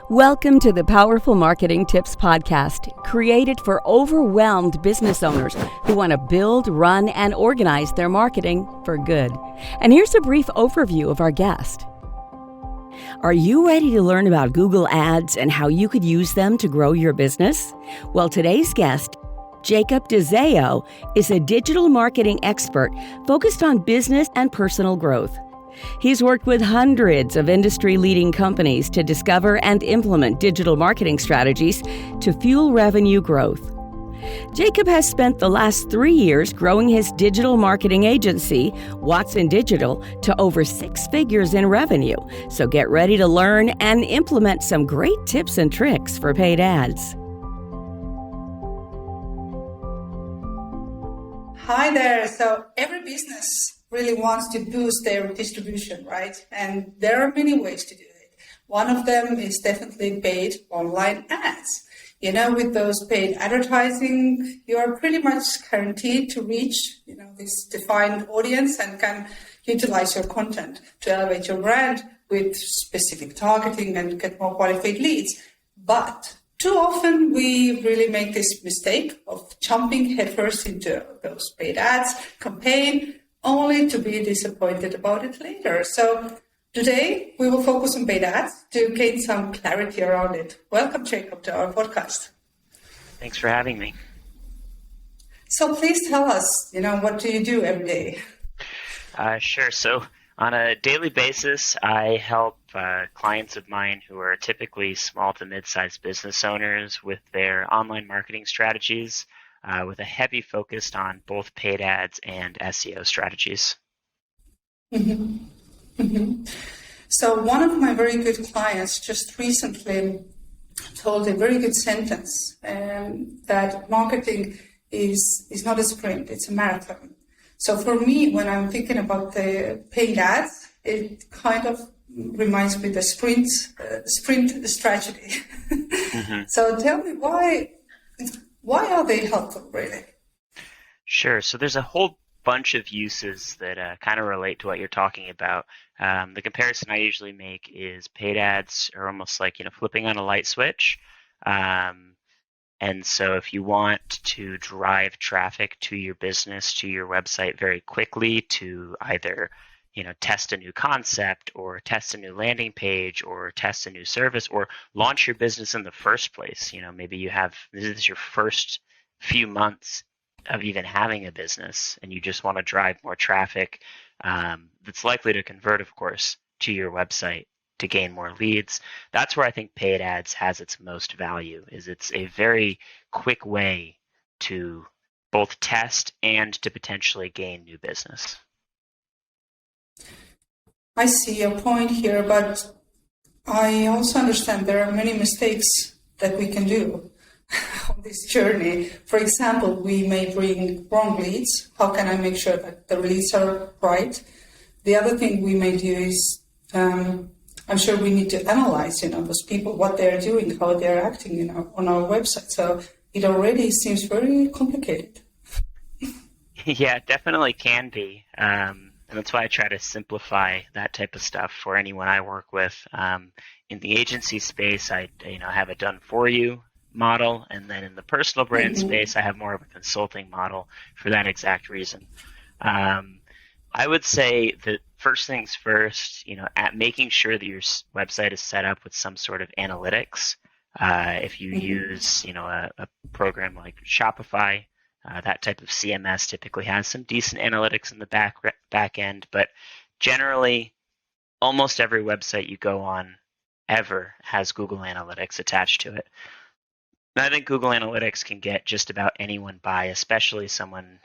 Welcome to the Powerful Marketing Tips Podcast, created for overwhelmed business owners who want to build, run, and organize their marketing for good. And here's a brief overview of our guest. Are you ready to learn about Google Ads and how you could use them to grow your business? Well, today's guest, Jacob Dazzeo, is a digital marketing expert focused on business and personal growth. He's worked with hundreds of industry-leading companies to discover and implement digital marketing strategies to fuel revenue growth. Jacob has spent the last 3 years growing his digital marketing agency, Watson Digital, to over 6 figures in revenue. So get ready to learn and implement some great tips and tricks for paid ads. Hi there. So every business really wants to boost their distribution, right? And there are many ways to do it. One of them is definitely paid online ads. You know, with those paid advertising, you are pretty much guaranteed to reach, this defined audience and can utilize your content to elevate your brand with specific targeting and get more qualified leads. But too often we really make this mistake of jumping headfirst into those paid ads campaign only to be disappointed about it later. So today we will focus on paid ads to gain some clarity around it. Welcome, Jacob, to our podcast. Thanks for having me. So please tell us, what do you do every day? Sure. So on a daily basis, I help clients of mine who are typically small to mid-sized business owners with their online marketing strategies, with a heavy focus on both paid ads and SEO strategies. Mm-hmm. Mm-hmm. So one of my very good clients just recently told a very good sentence, that marketing is not a sprint, it's a marathon. So for me, when I'm thinking about the paid ads, it kind of reminds me the sprint strategy. Mm-hmm. So tell me, why are they helpful, really? Sure. So there's a whole bunch of uses that kind of relate to what you're talking about. The comparison I usually make is paid ads are almost like flipping on a light switch. And so if you want to drive traffic to your business, to your website very quickly to either test a new concept or test a new landing page or test a new service or launch your business in the first place. Maybe this is your first few months of even having a business and you just want to drive more traffic that's likely to convert, of course, to your website to gain more leads. That's where I think paid ads has its most value, is it's a very quick way to both test and to potentially gain new business. I see your point here, but I also understand there are many mistakes that we can do on this journey. For example, we may bring wrong leads. How can I make sure that the leads are right? The other thing we may do is, I'm sure we need to analyze, those people, what they're doing, how they're acting, on our website. So it already seems very complicated. Yeah, it definitely can be. And that's why I try to simplify that type of stuff for anyone I work with. In the agency space, I have a done for you model, and then in the personal brand space, I have more of a consulting model for that exact reason. I would say that first things first, at making sure that your website is set up with some sort of analytics. If you use, a program like Shopify, that type of CMS typically has some decent analytics in the back end, but generally, almost every website you go on ever has Google Analytics attached to it. And I think Google Analytics can get just about anyone by, especially someone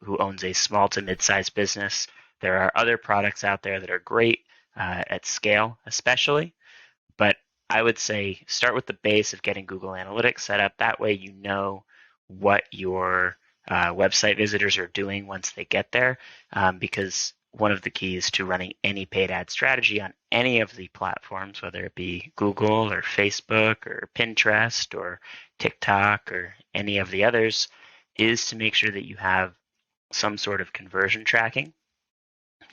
who owns a small to mid-sized business. There are other products out there that are great at scale, especially, but I would say start with the base of getting Google Analytics set up. That way you know what your website visitors are doing once they get there, because one of the keys to running any paid ad strategy on any of the platforms, whether it be Google or Facebook or Pinterest or TikTok or any of the others, is to make sure that you have some sort of conversion tracking.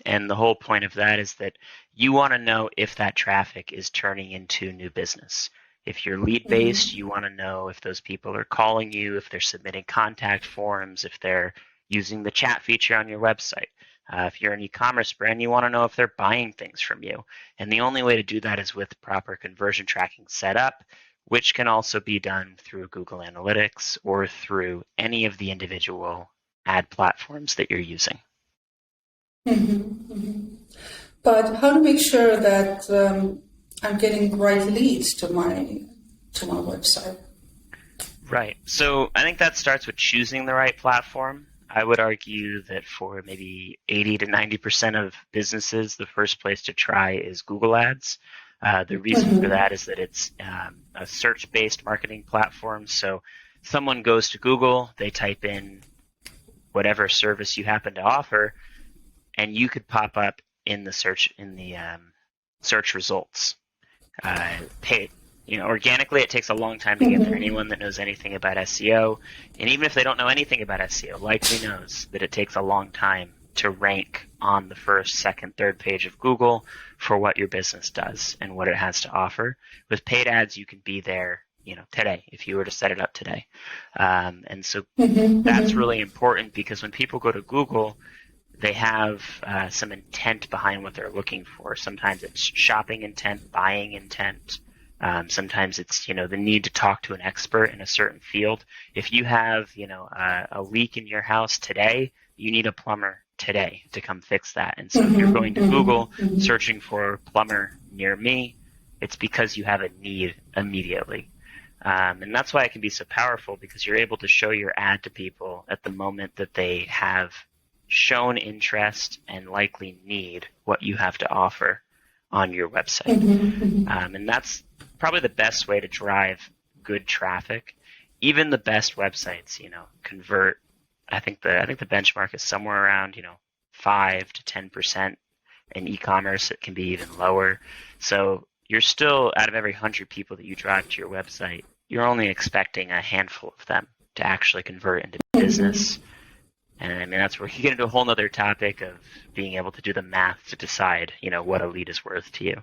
And the whole point of that is that you want to know if that traffic is turning into new business. If you're lead-based, you want to know if those people are calling you, if they're submitting contact forms, if they're using the chat feature on your website. If you're an e-commerce brand, you want to know if they're buying things from you. And the only way to do that is with proper conversion tracking set up, which can also be done through Google Analytics or through any of the individual ad platforms that you're using. But how to make sure that I'm getting the right leads to my website? Right. So I think that starts with choosing the right platform. I would argue that for maybe 80 to 90% of businesses, the first place to try is Google Ads. The reason for that is that it's a search-based marketing platform. So someone goes to Google, they type in whatever service you happen to offer, and you could pop up in the search results. Organically, it takes a long time to get there. Anyone that knows anything about SEO, and even if they don't know anything about SEO, likely knows that it takes a long time to rank on the first, second, third page of Google for what your business does and what it has to offer. With paid ads, you can be there, today if you were to set it up today. And so that's really important because when people go to Google, they have some intent behind what they're looking for. Sometimes it's shopping intent, buying intent. Sometimes it's, the need to talk to an expert in a certain field. If you have, a leak in your house today, you need a plumber today to come fix that. And so if you're going to Google searching for plumber near me, it's because you have a need immediately. And that's why it can be so powerful, because you're able to show your ad to people at the moment that they have shown interest and likely need what you have to offer on your website. And that's probably the best way to drive good traffic. Even the best websites, convert. I think the benchmark is somewhere around, 5 to 10%. In e-commerce, it can be even lower. So you're still, out of every 100 people that you drive to your website, you're only expecting a handful of them to actually convert into business. And I mean, that's where you get into a whole other topic of being able to do the math to decide, what a lead is worth to you.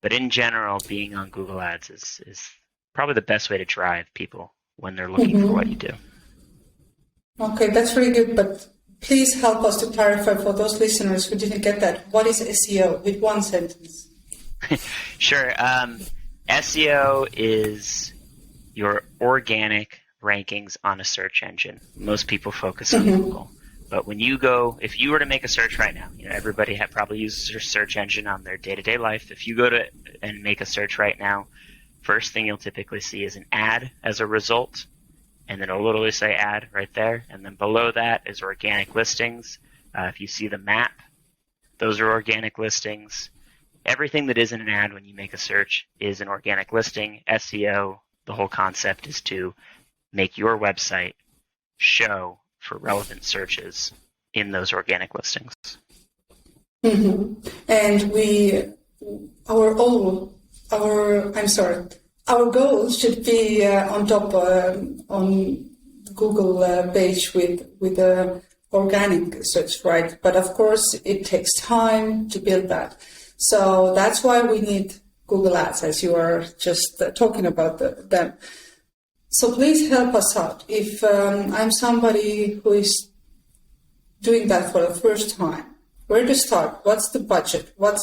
But in general, being on Google Ads is probably the best way to drive people when they're looking for what you do. Okay, that's really good. But please help us to clarify for those listeners who didn't get that. What is SEO with one sentence? Sure. SEO is your organic rankings on a search engine. Most people focus on Google. But if you were to make a search right now, everybody probably uses their search engine on their day-to-day life. If you go to and make a search right now, first thing you'll typically see is an ad as a result, and then it'll literally say ad right there. And then below that is organic listings. If you see the map, those are organic listings. Everything that isn't an ad when you make a search is an organic listing. SEO, the whole concept is to make your website show for relevant searches in those organic listings. And our goal should be on top on Google page with the organic search, right? But of course, it takes time to build that. So that's why we need Google Ads, as you are just talking about them. So please help us out. If I'm somebody who is doing that for the first time, where to start? What's the budget? What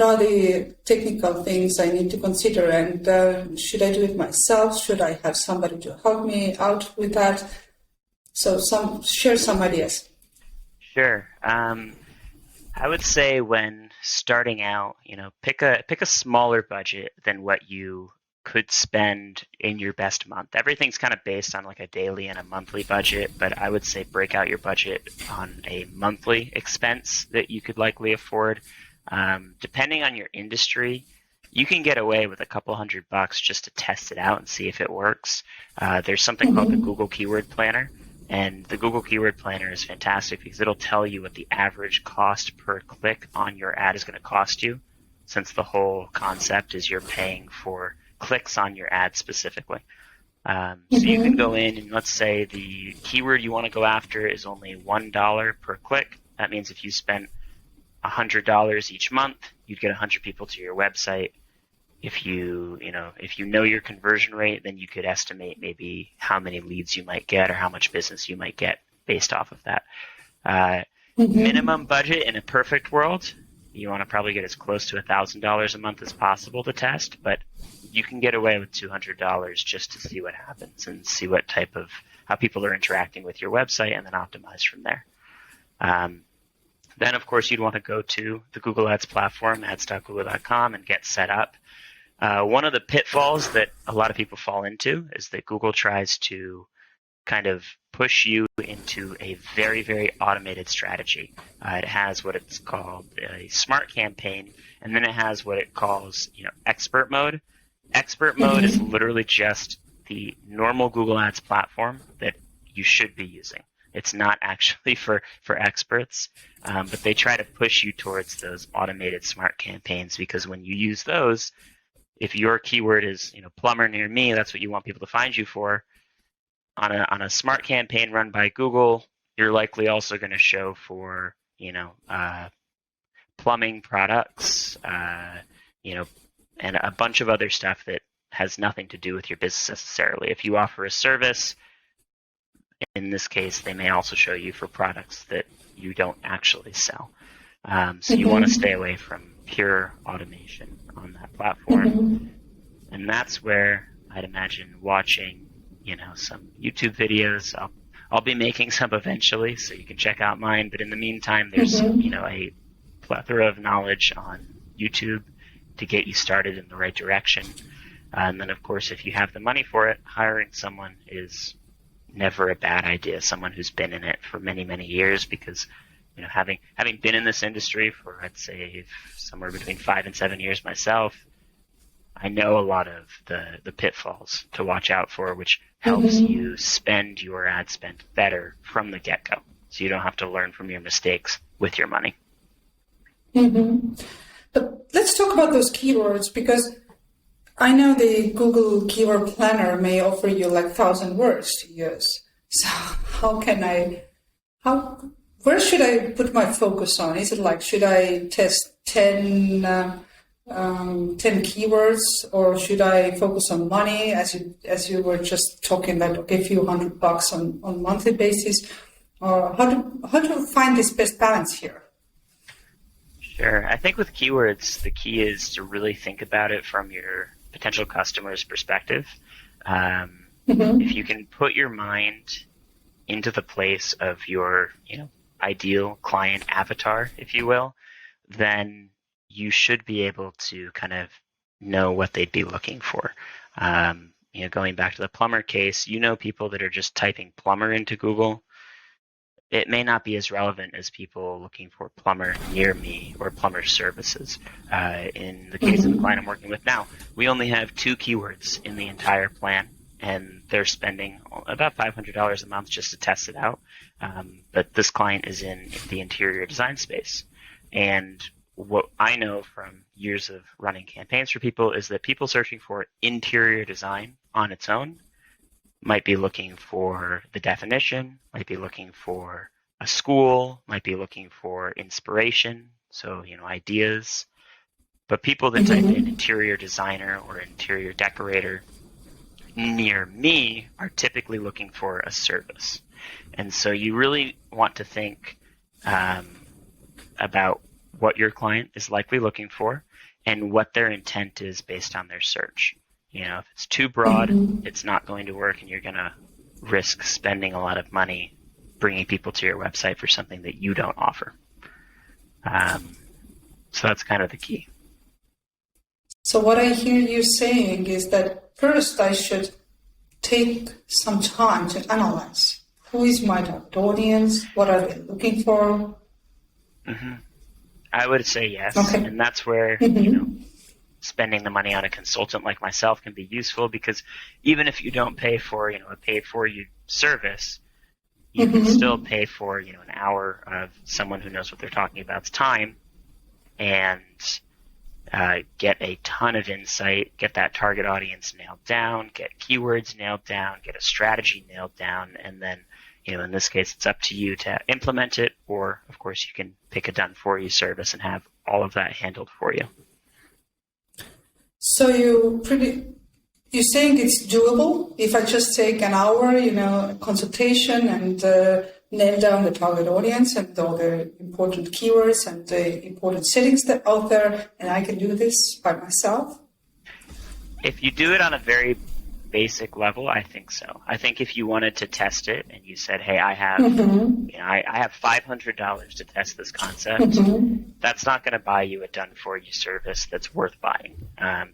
are the technical things I need to consider? And should I do it myself? Should I have somebody to help me out with that? So share some ideas. Sure. I would say when starting out, pick a smaller budget than what you could spend in your best month. Everything's kind of based on like a daily and a monthly budget, but I would say break out your budget on a monthly expense that you could likely afford. Depending on your industry, you can get away with a couple $100 just to test it out and see if it works. There's something called the Google Keyword Planner, and the Google Keyword Planner is fantastic because it'll tell you what the average cost per click on your ad is going to cost you, since the whole concept is you're paying for clicks on your ad specifically. So you can go in and let's say the keyword you want to go after is only $1 per click. That means if you spent $100 each month, you'd get 100 people to your website. If you know your conversion rate, then you could estimate maybe how many leads you might get or how much business you might get based off of that. Minimum budget in a perfect world, you want to probably get as close to $1,000 a month as possible to test, but you can get away with $200 just to see what happens and see what type of how people are interacting with your website, and then optimize from there. Then, of course, you'd want to go to the Google Ads platform, ads.google.com, and get set up. One of the pitfalls that a lot of people fall into is that Google tries to kind of push you into a very, very automated strategy. It has what it's called a smart campaign, and then it has what it calls, expert mode. Expert mode is literally just the normal Google Ads platform that you should be using. It's not actually for experts, but they try to push you towards those automated smart campaigns, because when you use those, if your keyword is plumber near me, that's what you want people to find you for. On a smart campaign run by Google, you're likely also going to show for plumbing products, and a bunch of other stuff that has nothing to do with your business necessarily. If you offer a service, in this case, they may also show you for products that you don't actually sell. So you want to stay away from pure automation on that platform. And that's where I'd imagine watching, some YouTube videos. I'll be making some eventually, so you can check out mine. But in the meantime, there's, a plethora of knowledge on YouTube to get you started in the right direction. And then, of course, if you have the money for it, hiring someone is never a bad idea, someone who's been in it for many, many years, because having been in this industry for, I'd say, somewhere between 5 and 7 years myself, I know a lot of the pitfalls to watch out for, which helps you spend your ad spend better from the get-go, so you don't have to learn from your mistakes with your money. But let's talk about those keywords, because I know the Google Keyword Planner may offer you 1,000 words to use. So where should I put my focus on? Is it should I test 10 keywords, or should I focus on money, as you were just talking that, okay, a few $100 on monthly basis? Or how to find this best balance here? Sure. I think with keywords, the key is to really think about it from your potential customer's perspective. If you can put your mind into the place of your, ideal client avatar, if you will, then you should be able to kind of know what they'd be looking for. Going back to the plumber case, people that are just typing plumber into Google, it may not be as relevant as people looking for plumber near me or plumber services. In the case of the client I'm working with now, we only have 2 keywords in the entire plan, and they're spending about $500 a month just to test it out. But this client is in the interior design space. And what I know from years of running campaigns for people is that people searching for interior design on its own might be looking for the definition, might be looking for a school, might be looking for inspiration, so, ideas. But people that type in interior designer or interior decorator near me are typically looking for a service. And so you really want to think about what your client is likely looking for and what their intent is based on their search. If it's too broad, it's not going to work, and you're going to risk spending a lot of money bringing people to your website for something that you don't offer. So that's kind of the key. So what I hear you saying is that first I should take some time to analyze who is my target audience, what are they looking for. I would say yes, and that's where spending the money on a consultant like myself can be useful, because even if you don't pay for a paid-for-you service, you can still pay for an hour of someone who knows what they're talking about's time, and get a ton of insight, get that target audience nailed down, get keywords nailed down, get a strategy nailed down, and then in this case, it's up to you to implement it, or of course you can pick a done for you service and have all of that handled for you. So you're saying it's doable if I just take an hour, consultation and nail down the target audience and all the important keywords and the important settings that out there, and I can do this by myself? If you do it on a very basic level, I think so. I think if you wanted to test it and you said, hey, I have I have $500 to test this concept, that's not going to buy you a done for you service that's worth buying.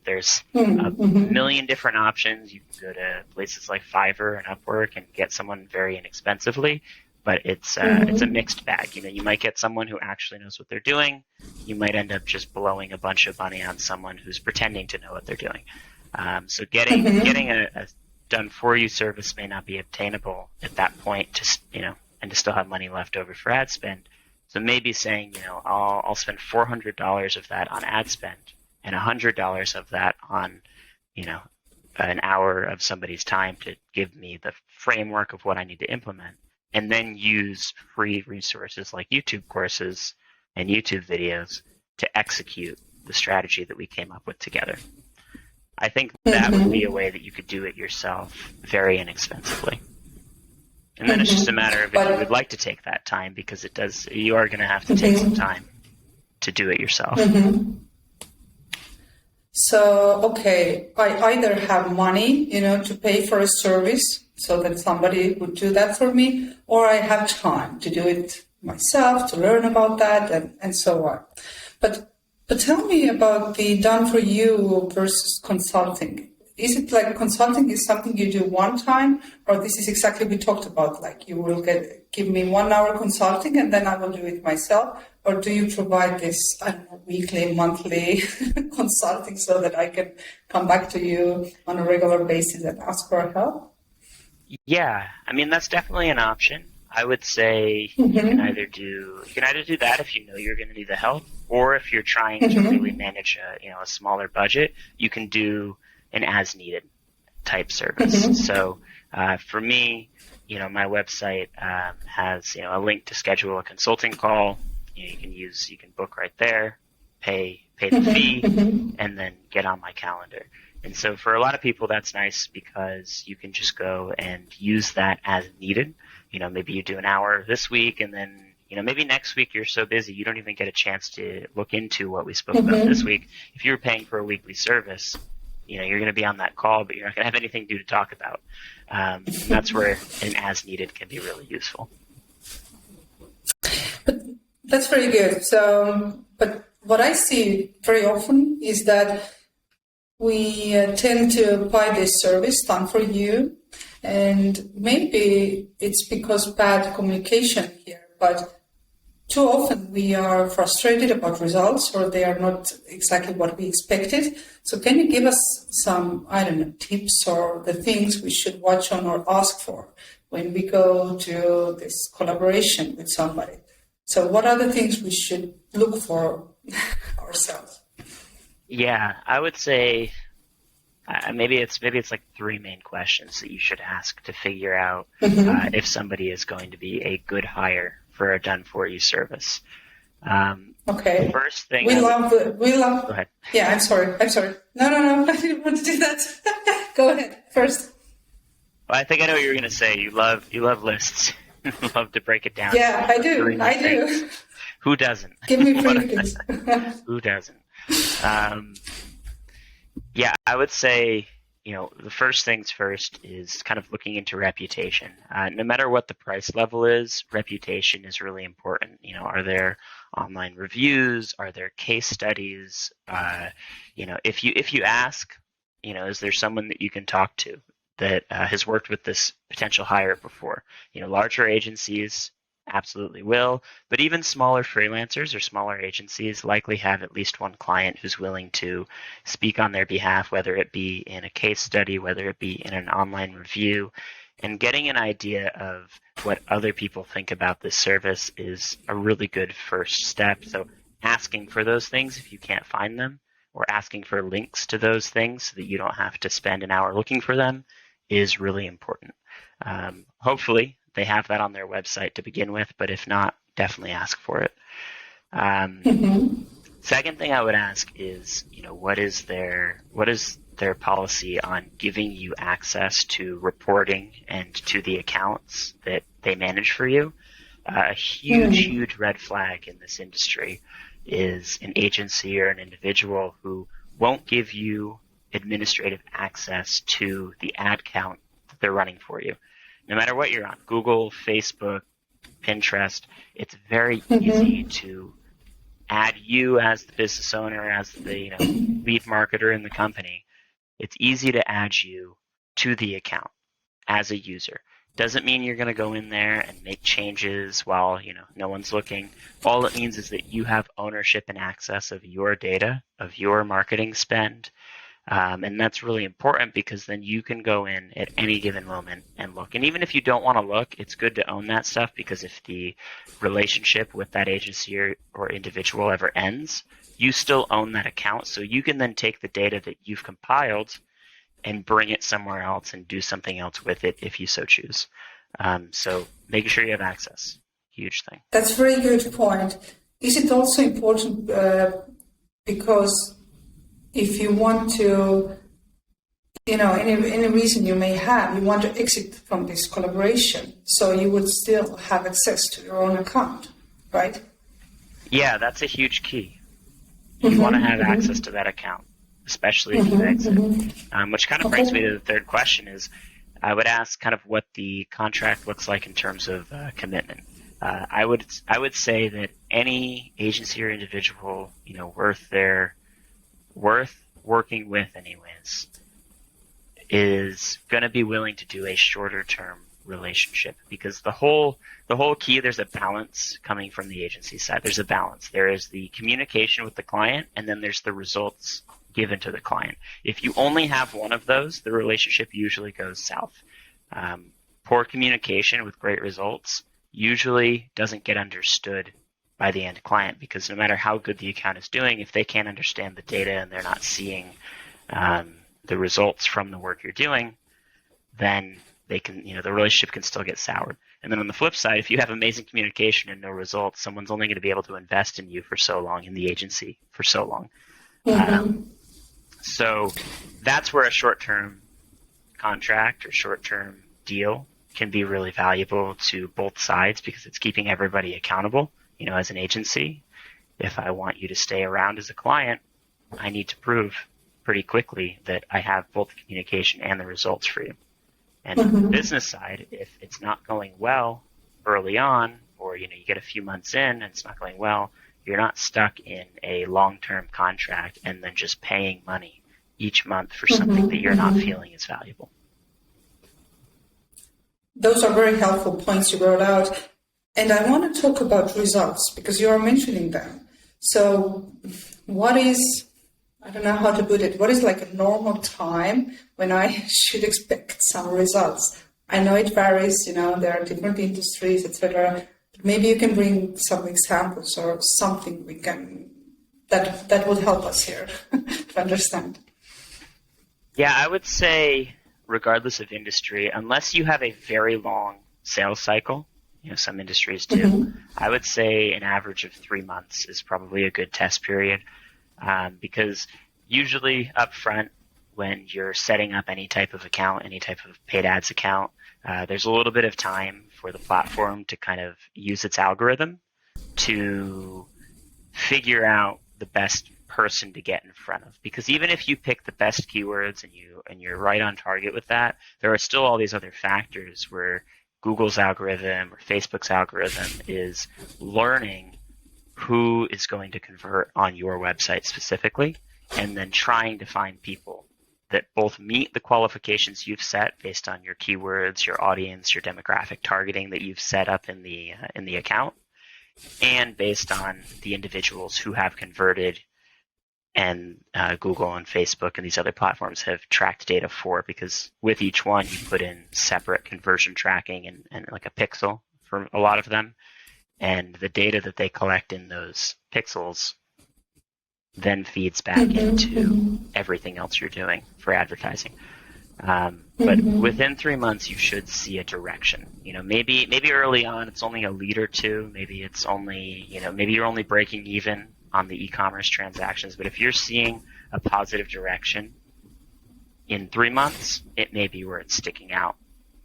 There's a million different options. You can go to places like Fiverr and Upwork and get someone very inexpensively, but it's a mixed bag. You might get someone who actually knows what they're doing. You might end up just blowing a bunch of money on someone who's pretending to know what they're doing. So getting a done for you service may not be obtainable at that point, and to still have money left over for ad spend. So maybe saying, I'll spend $400 of that on ad spend and $100 of that on, an hour of somebody's time to give me the framework of what I need to implement, and then use free resources like YouTube courses and YouTube videos to execute the strategy that we came up with together. I think that would be a way that you could do it yourself very inexpensively. And then it's just a matter of if you would like to take that time, because you are going to have to take some time to do it yourself. So, okay, I either have money, to pay for a service so that somebody would do that for me, or I have time to do it myself, to learn about that and so on. But tell me about the done for you versus consulting. Is it like consulting is something you do one time, or this is exactly we talked about, like you will give me 1 hour consulting and then I will do it myself? Or do you provide this, weekly, monthly consulting so that I can come back to you on a regular basis and ask for help? Yeah, that's definitely an option. I would say you can either do that if you know you're going to need the help, or if you're trying to really manage a smaller budget, you can do an as needed type service. So for me, my website has a link to schedule a consulting call. You can book right there, pay the fee, and then get on my calendar. And so for a lot of people, that's nice because you can just go and use that as needed. Maybe you do an hour this week, and then, maybe next week you're so busy you don't even get a chance to look into what we spoke about this week. If you were paying for a weekly service, you're going to be on that call, but you're not going to have anything new to talk about. That's where an as needed can be really useful. But that's very good. So, but what I see very often is that we tend to buy this service done for you, and maybe it's because bad communication here, but too often we are frustrated about results, or they are not exactly what we expected. So can you give us some, tips or the things we should watch on or ask for when we go to this collaboration with somebody? So what are the things we should look for ourselves? Yeah, I would say maybe it's like 3 main questions that you should ask to figure out if somebody is going to be a good hire for a done for you service. Okay. First thing we love. Go ahead. Yeah, I'm sorry. No, I didn't want to do that. Go ahead first. Well, I think I know what you're going to say. You love lists. You love to break it down. Yeah, I do. Who doesn't? Give me free things. Who doesn't? Yeah, I would say, the first things first is kind of looking into reputation. No matter what the price level is, reputation is really important. Are there online reviews? Are there case studies? If you ask, is there someone that you can talk to that has worked with this potential hire before? Larger agencies absolutely will, but even smaller freelancers or smaller agencies likely have at least one client who's willing to speak on their behalf, whether it be in a case study, whether it be in an online review. And getting an idea of what other people think about this service is a really good first step. So asking for those things if you can't find them, or asking for links to those things so that you don't have to spend an hour looking for them, is really important. Hopefully they have that on their website to begin with, but if not, definitely ask for it. Second thing I would ask is, what is their policy on giving you access to reporting and to the accounts that they manage for you? A huge red flag in this industry is an agency or an individual who won't give you administrative access to the ad count that they're running for you. No matter what you're on, Google, Facebook, Pinterest, it's very easy to add you as the business owner, as the lead marketer in the company. It's easy to add you to the account as a user. Doesn't mean you're going to go in there and make changes while no one's looking. All it means is that you have ownership and access of your data, of your marketing spend. And that's really important because then you can go in at any given moment and look. And even if you don't want to look, it's good to own that stuff, because if the relationship with that agency or individual ever ends, you still own that account. So you can then take the data that you've compiled and bring it somewhere else and do something else with it if you so choose. So making sure you have access, huge thing. That's a very good point. Is it also important because if you want to, any reason you may have, you want to exit from this collaboration, so you would still have access to your own account, right? Yeah, that's a huge key. You want to have access to that account, especially if you exit. Which kind of brings me to the third question is, I would ask kind of what the contract looks like in terms of commitment. I would say that any agency or individual, worth working with anyways, is going to be willing to do a shorter term relationship, because the whole key, there's a balance coming from the agency side. There's a balance. There is the communication with the client, and then there's the results given to the client. If you only have one of those, the relationship usually goes south. Poor communication with great results usually doesn't get understood by the end client, because no matter how good the account is doing, if they can't understand the data and they're not seeing the results from the work you're doing, then they can, the relationship can still get soured. And then on the flip side, if you have amazing communication and no results, someone's only going to be able to invest in you for so long, in the agency for so long. So that's where a short-term contract or short-term deal can be really valuable to both sides, because it's keeping everybody accountable. As an agency, if I want you to stay around as a client, I need to prove pretty quickly that I have both the communication and the results for you. And on the business side, if it's not going well early on, or you get a few months in and it's not going well, you're not stuck in a long-term contract and then just paying money each month for something that you're not feeling is valuable. Those are very helpful points you brought out. And I want to talk about results, because you are mentioning them. So what is, I don't know how to put it, what is like a normal time when I should expect some results? I know it varies, there are different industries, etc. Maybe you can bring some examples or something we can that would help us here to understand. Yeah, I would say, regardless of industry, unless you have a very long sales cycle, some industries do, I would say an average of 3 months is probably a good test period, because usually up front, when you're setting up any type of account, any type of paid ads account, there's a little bit of time for the platform to kind of use its algorithm to figure out the best person to get in front of. Because even if you pick the best keywords and you're right on target with that, there are still all these other factors where Google's algorithm or Facebook's algorithm is learning who is going to convert on your website specifically, and then trying to find people that both meet the qualifications you've set based on your keywords, your audience, your demographic targeting that you've set up in the account, and based on the individuals who have converted and Google and Facebook and these other platforms have tracked data for, because with each one you put in separate conversion tracking and like a pixel for a lot of them, and the data that they collect in those pixels then feeds back into everything else you're doing for advertising. But within 3 months, you should see a direction. Maybe early on it's only a lead or two. Maybe it's only, maybe you're only breaking even on the e-commerce transactions. But if you're seeing a positive direction in 3 months, it may be where it's sticking out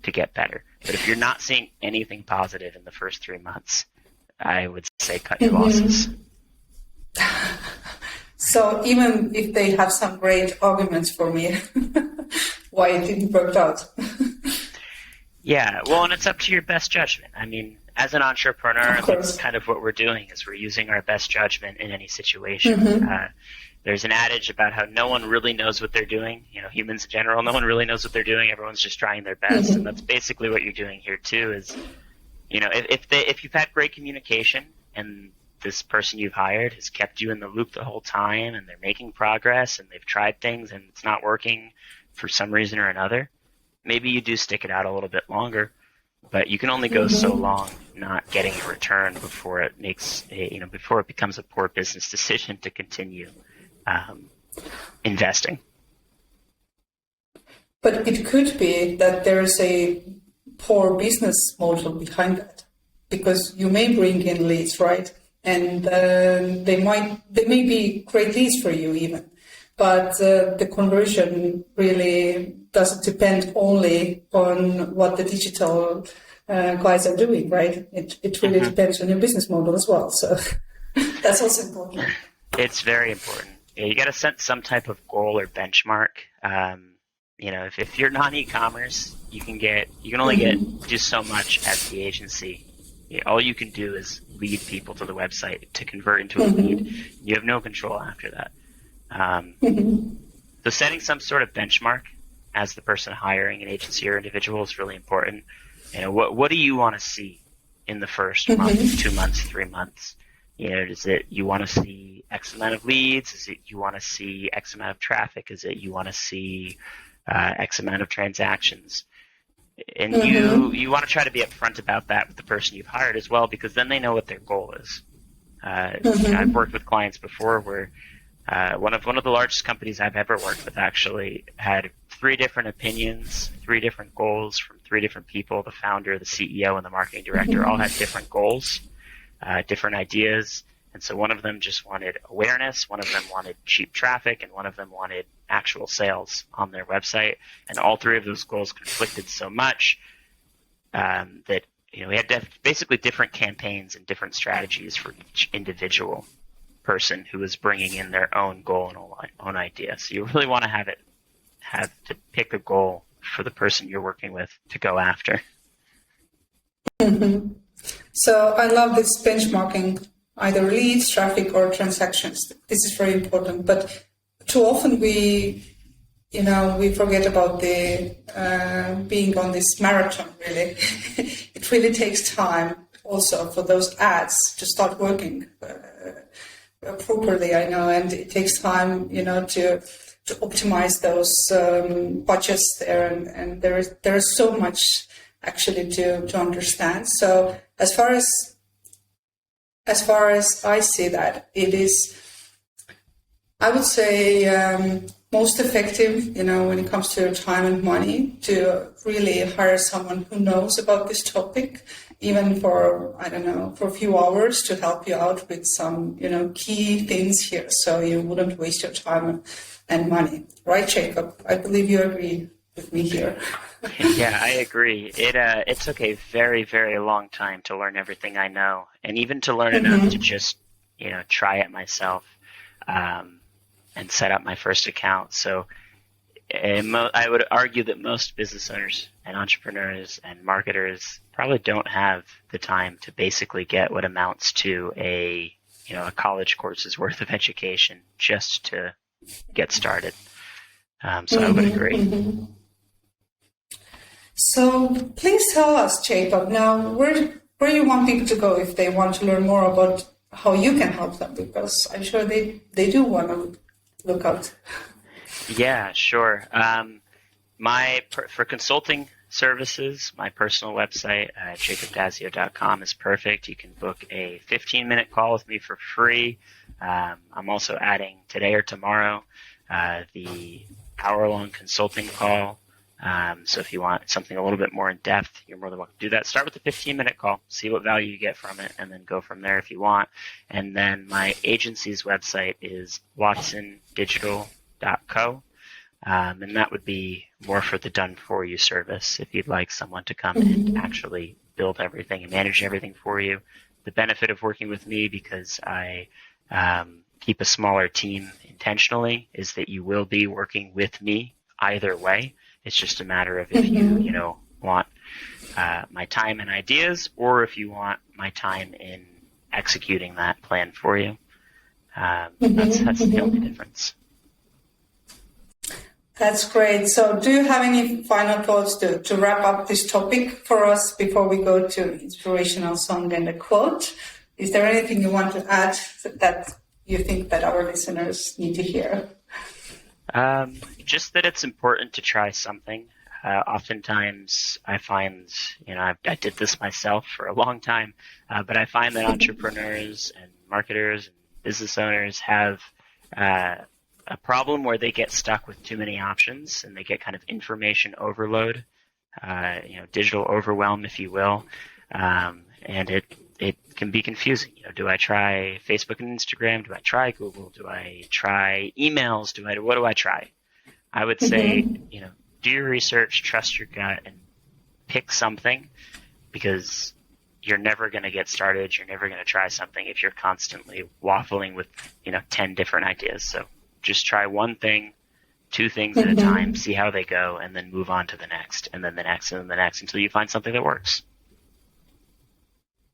to get better. But if you're not seeing anything positive in the first 3 months, I would say cut your losses. So even if they have some great arguments for me, why it didn't work out? Yeah, well, and it's up to your best judgment. I mean, as an entrepreneur, that's kind of what we're doing, is we're using our best judgment in any situation. There's an adage about how no one really knows what they're doing. Humans in general, no one really knows what they're doing. Everyone's just trying their best, and that's basically what you're doing here too. Is if you've had great communication and this person you've hired has kept you in the loop the whole time, and they're making progress, and they've tried things and it's not working for some reason or another, maybe you do stick it out a little bit longer. But you can only go so long not getting a return before it before it becomes a poor business decision to continue investing. But it could be that there's a poor business model behind that, because you may bring in leads, right? And they may be great leads for you even, but the conversion really doesn't depend only on what the digital guys are doing, right? It really depends on your business model as well. So that's also important. It's very important. You got to set some type of goal or benchmark. If you're non-e-commerce, you can only do so much as the agency. All you can do is lead people to the website to convert into a lead. You have no control after that. So setting some sort of benchmark as the person hiring an agency or individual is really important. What do you want to see in the first month, 2 months, 3 months? Is it you want to see X amount of leads? Is it you want to see X amount of traffic? Is it you want to see X amount of transactions? And you want to try to be upfront about that with the person you've hired as well, because then they know what their goal is. I've worked with clients before where one of the largest companies I've ever worked with actually had 3 different opinions, 3 different goals from 3 different people. The founder, the CEO, and the marketing director all had different goals, different ideas. And so one of them just wanted awareness, one of them wanted cheap traffic, and one of them wanted actual sales on their website. And all 3 of those goals conflicted so much that we had basically different campaigns and different strategies for each individual person who was bringing in their own goal and own idea. So you really want to have to pick a goal for the person you're working with to go after. So I love this benchmarking, either leads, traffic, or transactions. This is very important. But too often we forget about the being on this marathon, really. It really takes time also for those ads to start working properly, I know, and it takes time, to optimize those budgets there, and there is so much actually to understand. So as far as I see that, it is, I would say, most effective, when it comes to time and money, to really hire someone who knows about this topic, even for a few hours, to help you out with some, key things here, so you wouldn't waste your time and money. Right, Jacob? I believe you agree with me here. Yeah, I agree. It took a very, very long time to learn everything I know, and even to learn enough to just, try it myself. And set up my first account. So I would argue that most business owners and entrepreneurs and marketers probably don't have the time to basically get what amounts to a college course's worth of education just to get started. So I would agree. So please tell us, Jacob, now where you want people to go if they want to learn more about how you can help them, because I'm sure they do want to look out. Yeah, sure. For consulting services, my personal website, jacobdazzeo.com, is perfect. You can book a 15-minute call with me for free. I'm also adding today or tomorrow the hour-long consulting call So if you want something a little bit more in depth, you're more than welcome to do that. Start with a 15-minute call, see what value you get from it, and then go from there if you want. And then my agency's website is watsondigital.co. And that would be more for the done-for-you service if you'd like someone to come and actually build everything and manage everything for you. The benefit of working with me, because I keep a smaller team intentionally, is that you will be working with me either way. It's just a matter of if you want my time and ideas, or if you want my time in executing that plan for you. That's the only difference. That's great. So do you have any final thoughts to wrap up this topic for us before we go to inspirational song and a quote? Is there anything you want to add that you think that our listeners need to hear? Just that it's important to try something. Oftentimes I find, I did this myself for a long time, but I find that entrepreneurs and marketers and business owners have a problem where they get stuck with too many options and they get kind of information overload, digital overwhelm, if you will. And it can be confusing. Do I try Facebook and Instagram? Do I try Google? Do I try emails? What do I try? I would say, do your research, trust your gut, and pick something, because you're never going to get started. You're never going to try something if you're constantly waffling with, 10 different ideas. So just try one thing, 2 things at a time, see how they go, and then move on to the next, and then the next, and then the next, until you find something that works.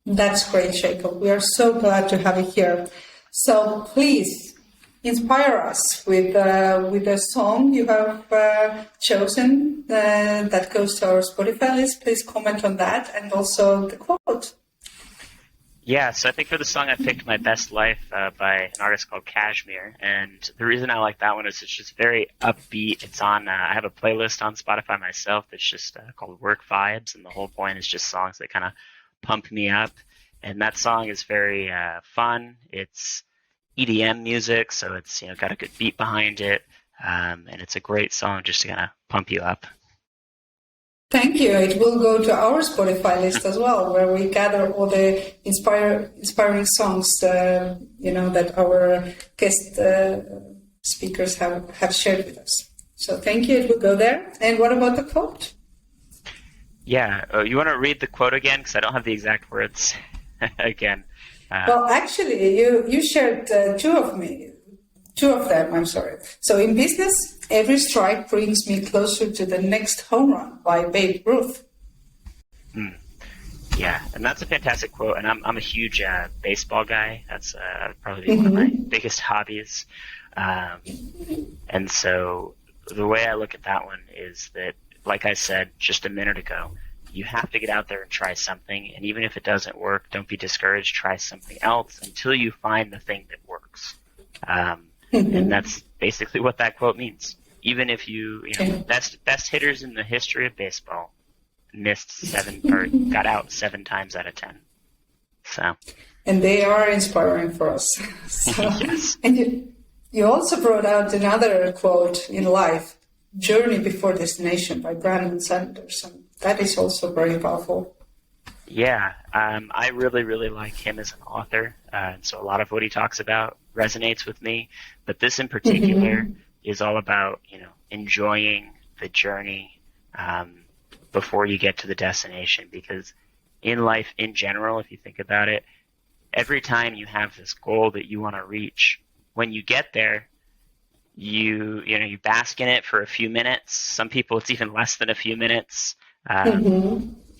That's great, Jacob. We are so glad to have you here. So please inspire us with a song you have chosen that goes to our Spotify list. Please comment on that, and also the quote. Yeah, so I think for the song I picked My Best Life by an artist called Kashmir. And the reason I like that one is it's just very upbeat. It's on, I have a playlist on Spotify myself that's just called Work Vibes. And the whole point is just songs that kind of pump me up. And that song is very fun. It's EDM music, so it's got a good beat behind it. And it's a great song just to kind of pump you up. Thank you. It will go to our Spotify list as well, where we gather all the inspiring songs, that our guest speakers have shared with us. So thank you. It will go there. And what about the quote? Yeah. You want to read the quote again? Because I don't have the exact words again. Well, actually, you shared two of them, I'm sorry. So in business, every strike brings me closer to the next home run by Babe Ruth. Yeah, and that's a fantastic quote. And I'm a huge baseball guy. That's probably one of my biggest hobbies. And so the way I look at that one is that, like I said just a minute ago, you have to get out there and try something. And even if it doesn't work, don't be discouraged. Try something else until you find the thing that works. And that's basically what that quote means. Even if best hitters in the history of baseball got out 7 times out of 10. So. And they are inspiring for us. So, yes. And you also brought out another quote in life, "Journey Before Destination" by Brandon Sanderson. That is also very powerful. Yeah, I really, really like him as an author. And so a lot of what he talks about resonates with me. But this in particular is all about, enjoying the journey before you get to the destination. Because in life in general, if you think about it, every time you have this goal that you want to reach, when you get there, you bask in it for a few minutes. Some people, it's even less than a few minutes.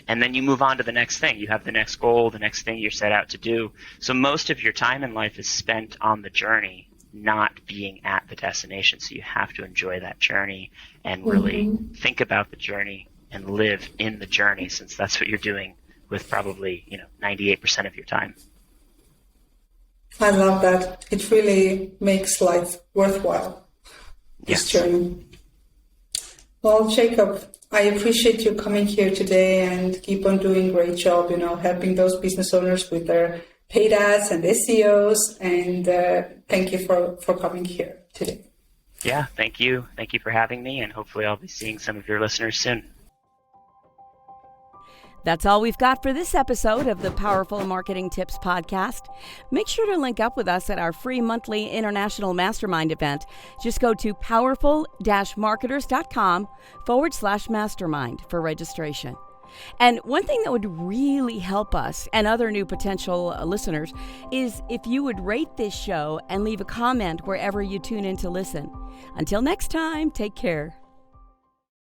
And then you move on to the next thing. You have the next goal, the next thing you're set out to do. So most of your time in life is spent on the journey, not being at the destination. So you have to enjoy that journey and really think about the journey and live in the journey, since that's what you're doing with probably, 98% of your time. I love that. It really makes life worthwhile, this journey. Well, Jacob, I appreciate you coming here today and keep on doing a great job, helping those business owners with their paid ads and SEOs. And thank you for coming here today. Yeah, thank you. Thank you for having me, and hopefully I'll be seeing some of your listeners soon. That's all we've got for this episode of the Powerful Marketing Tips podcast. Make sure to link up with us at our free monthly international mastermind event. Just go to powerful-marketers.com/mastermind for registration. And one thing that would really help us and other new potential listeners is if you would rate this show and leave a comment wherever you tune in to listen. Until next time, take care.